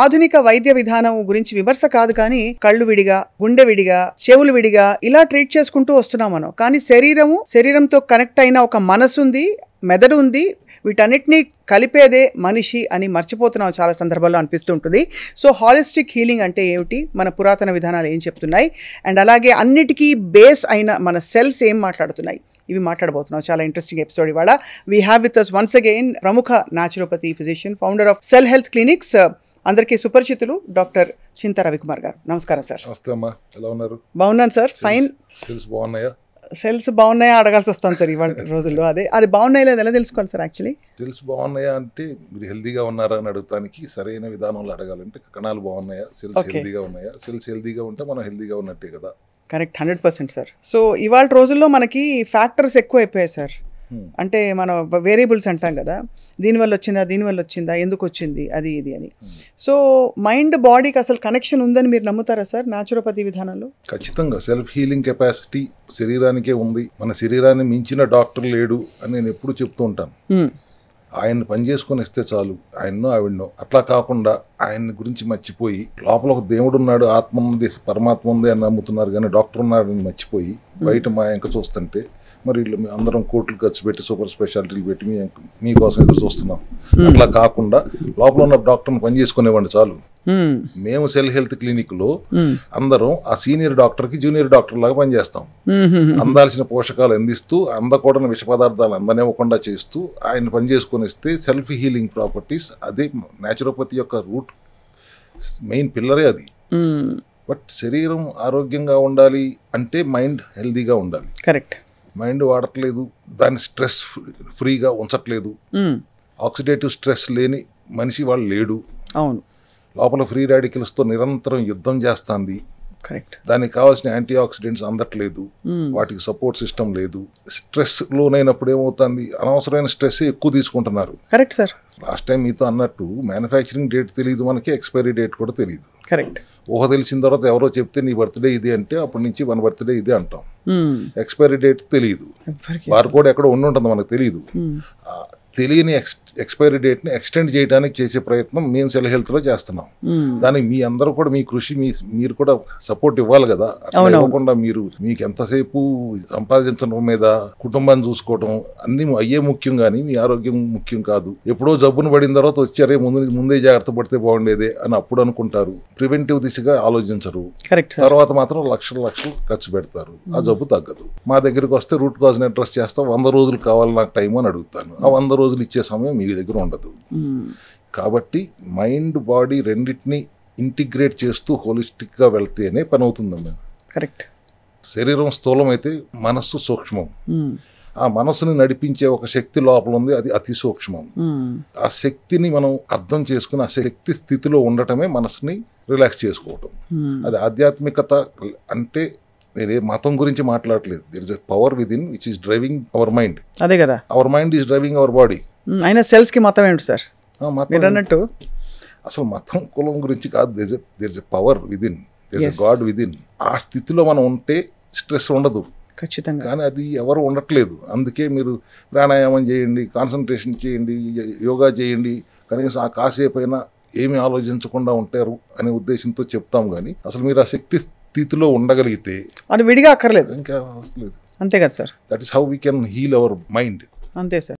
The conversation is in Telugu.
ఆధునిక వైద్య విధానం గురించి విమర్శ కాదు, కానీ కళ్ళు విడిగా, గుండె విడిగా, చెవులు విడిగా ఇలా ట్రీట్ చేసుకుంటూ వస్తున్నాం మనం. కానీ శరీరంతో కనెక్ట్ అయిన ఒక మనసు ఉంది, మెదడు ఉంది, వీటన్నిటినీ కలిపేదే మనిషి అని మర్చిపోతున్నాం చాలా సందర్భాల్లో అనిపిస్తుంటుంది. సో హాలిస్టిక్ హీలింగ్ అంటే ఏమిటి, మన పురాతన విధానాలు ఏం చెప్తున్నాయి, అండ్ అలాగే అన్నిటికీ బేస్ అయిన మన సెల్స్ ఏం మాట్లాడుతున్నాయి, ఇవి మాట్లాడబోతున్నాం. చాలా ఇంట్రెస్టింగ్ ఎపిసోడ్ ఇవాళ. We have with us once again ప్రముఖ naturopathy physician, founder of cell health clinics, అందరికీ సుపరిచితులు డాక్టర్ చింతా రవికుమార్ గారు. నమస్కారం సార్. నమస్తే అమ్మా, ఎలా ఉన్నారు? బాగున్నాను సార్, ఫైన్. సెల్స్ బాగున్నాయా? సెల్స్ బాగున్నాయా అడగాల్సి వస్తుంది సార్ ఇవాళ రోజుల్లో. అది బాగున్నాయి లేదా ఎలా తెలుసుకోవాలి సార్? యాక్చువల్లీ సెల్స్ బాగున్నాయా అంటే మీరు హెల్దీగా ఉన్నారా అని అడగటానికి సరైన విధానంలో అడగాలంటే కణాలు బాగున్నాయా, సెల్స్ హెల్దీగా ఉన్నాయా. సెల్స్ హెల్దీగా ఉంటే మనం హెల్దీగా ఉన్నట్టే కదా. Correct, 100% sir. సో ఇవాళ రోజుల్లో మనకి ఫ్యాక్టర్స్ ఎక్కువ అయిపోయాయి సార్. అంటే మనం వేరియబుల్స్ అంటాం కదా, దీనివల్ల వచ్చిందా, ఎందుకు వచ్చింది, అది ఇది అని. సో మైండ్ బాడీకి అసలు కనెక్షన్ ఉందని మీరు నమ్ముతారా సార్ న్యాచురోపతి విధానంలో? ఖచ్చితంగా సెల్ఫ్ హీలింగ్ కెపాసిటీ శరీరానికే ఉంది. మన శరీరాన్ని మించిన డాక్టర్ లేడు అని నేను ఎప్పుడు చెప్తూ ఉంటాను. ఆయన పని చేసుకొని ఇస్తే చాలు, ఆయన్నో ఆవిడనో. అట్లా కాకుండా ఆయన గురించి మర్చిపోయి లోపల ఒక దేవుడు ఉన్నాడు, ఆత్మ ఉంది, పరమాత్మ ఉంది అని నమ్ముతున్నారు, కానీ డాక్టర్ ఉన్నాడని మర్చిపోయి బయట మా ఎంక చూస్తుంటే మరి అందరం కోట్లు ఖర్చు పెట్టి సూపర్ స్పెషాలిటీలు పెట్టి మీకోసం ఎదురు చూస్తున్నాం. అట్లా కాకుండా లోపల ఉన్న డాక్టర్ని పని చేసుకునేవ్వండి చాలు. మేము సెల్ హెల్త్ క్లినిక్ లో అందరం ఆ సీనియర్ డాక్టర్ కి జూనియర్ డాక్టర్ లాగా పనిచేస్తాం. అందాల్సిన పోషకాలు అందిస్తూ, అందకూడని విష పదార్థాలు అందనివ్వకుండా చేస్తూ ఆయన పని చేసుకొని ఇస్తే సెల్ఫ్ హీలింగ్ ప్రాపర్టీస్, అదే న్యాచురోపతి యొక్క రూట్, మెయిన్ పిల్లరే అది. బట్ శరీరం ఆరోగ్యంగా ఉండాలి అంటే మైండ్ హెల్దీగా ఉండాలి. కరెక్ట్. మైండ్ వాడట్లేదు, దాన్ని స్ట్రెస్ ఫ్రీగా ఉంచట్లేదు. ఆక్సిడేటివ్ స్ట్రెస్ లేని మనిషి వాళ్ళు లేడు. అవును, లోపల ఫ్రీ రాడికల్స్తో నిరంతరం యుద్ధం చేస్తుంది. కరెక్ట్. దానికి కావాల్సిన యాంటీ ఆక్సిడెంట్స్ అందట్లేదు, వాటికి సపోర్ట్ సిస్టమ్ లేదు. స్ట్రెస్ లోనైనప్పుడు ఏమవుతుంది, అనవసరమైన స్ట్రెస్ ఎక్కువ తీసుకుంటున్నారు. Correct sir. లాస్ట్ టైం మీతో అన్నట్టు మ్యానుఫ్యాక్చరింగ్ డేట్ తెలియదు మనకి, ఎక్స్పైరీ డేట్ కూడా తెలియదు. కరెక్ట్. ఊహ తెలిసిన తర్వాత ఎవరో చెప్తే నీ బర్త్డే ఇది అంటే అప్పటి నుంచి మన బర్త్డే ఇదే అంటాం. ఎక్స్పైరీ డేట్ తెలియదు, వారు కూడా ఎక్కడ ఉండుంటుంది మనకు తెలియదు. తెలియని ఎక్స్పైరీ డేట్ని ఎక్స్టెండ్ చేయడానికి చేసే ప్రయత్నం మేము సెల్ హెల్త్లో చేస్తున్నాం. దానికి మీ అందరూ కూడా మీ కృషి, మీరు కూడా సపోర్ట్ ఇవ్వాలి కదా. అట్లా ఇవ్వకుండా మీకు ఎంతసేపు సంపాదించడం మీద, కుటుంబాన్ని చూసుకోవడం అన్ని అయ్యే ముఖ్యం, కానీ మీ ఆరోగ్యం ముఖ్యం కాదు. ఎప్పుడో జబ్బును పడిన తర్వాత వచ్చారే ముందే జాగ్రత్త పడితే బాగుండేదే అని అప్పుడు అనుకుంటారు. ప్రివెంటివ్ దిశగా ఆలోచించరు. తర్వాత మాత్రం లక్షలు ఖర్చు పెడతారు, ఆ జబ్బు తగ్గదు. మా దగ్గరికి వస్తే రూట్ కాజ్ని అడ్రస్ చేస్తాం. 100 రోజులు కావాలి నాకు టైం అని అడుగుతాను. ఆ 100 రోజులు ఇచ్చే సమయం మీ దగ్గర ఉండదు. కాబట్టి మైండ్ బాడీ రెండింటిని ఇంటిగ్రేట్ చేస్తూ హోలిస్టిక్గా వెళ్తేనే పని అవుతుందండి. కరెక్ట్. శరీరం స్థూలమైతే మనస్సు సూక్ష్మం. ఆ మనస్సుని నడిపించే ఒక శక్తి లోపల ఉంది, అది అతి సూక్ష్మం. ఆ శక్తిని మనం అర్థం చేసుకుని ఆ శక్తి స్థితిలో ఉండటమే మనసుని రిలాక్స్ చేసుకోవటం. అది ఆధ్యాత్మికత అంటే నేను ఏ మతం గురించి మాట్లాడలేదు. There is a power with in which is driving our mind. అదే కదా, our mind is driving our body. అయినా సెల్స్ కి మతం ఏంటి సార్? మీరు అన్నట్టు అసలు మతం కులం గురించి కాదు. There is a power with in, there is a god with in. ఆ స్థితిలో మనం ఉంటే స్ట్రెస్ ఉండదు. ఖచ్చితంగా. కానీ అది ఎవరు ఉండట్లేదు. అందుకే మీరు ప్రాణాయామం చేయండి, కాన్సన్ట్రేషన్ చేయండి, యోగా చేయండి, కనీసం ఆ కాసేపు అయినా ఏమి ఆలోచించకుండా ఉంటారు అనే ఉద్దేశంతో చెప్తాం. కానీ అసలు మీరు ఆ శక్తి స్థితిలో ఉండగలిగితే అది విడిగా అక్కర్లేదు, ఇంకా అవసరం లేదు. అంతే కదా sir. That is how we can heal our mind. అంతే సార్.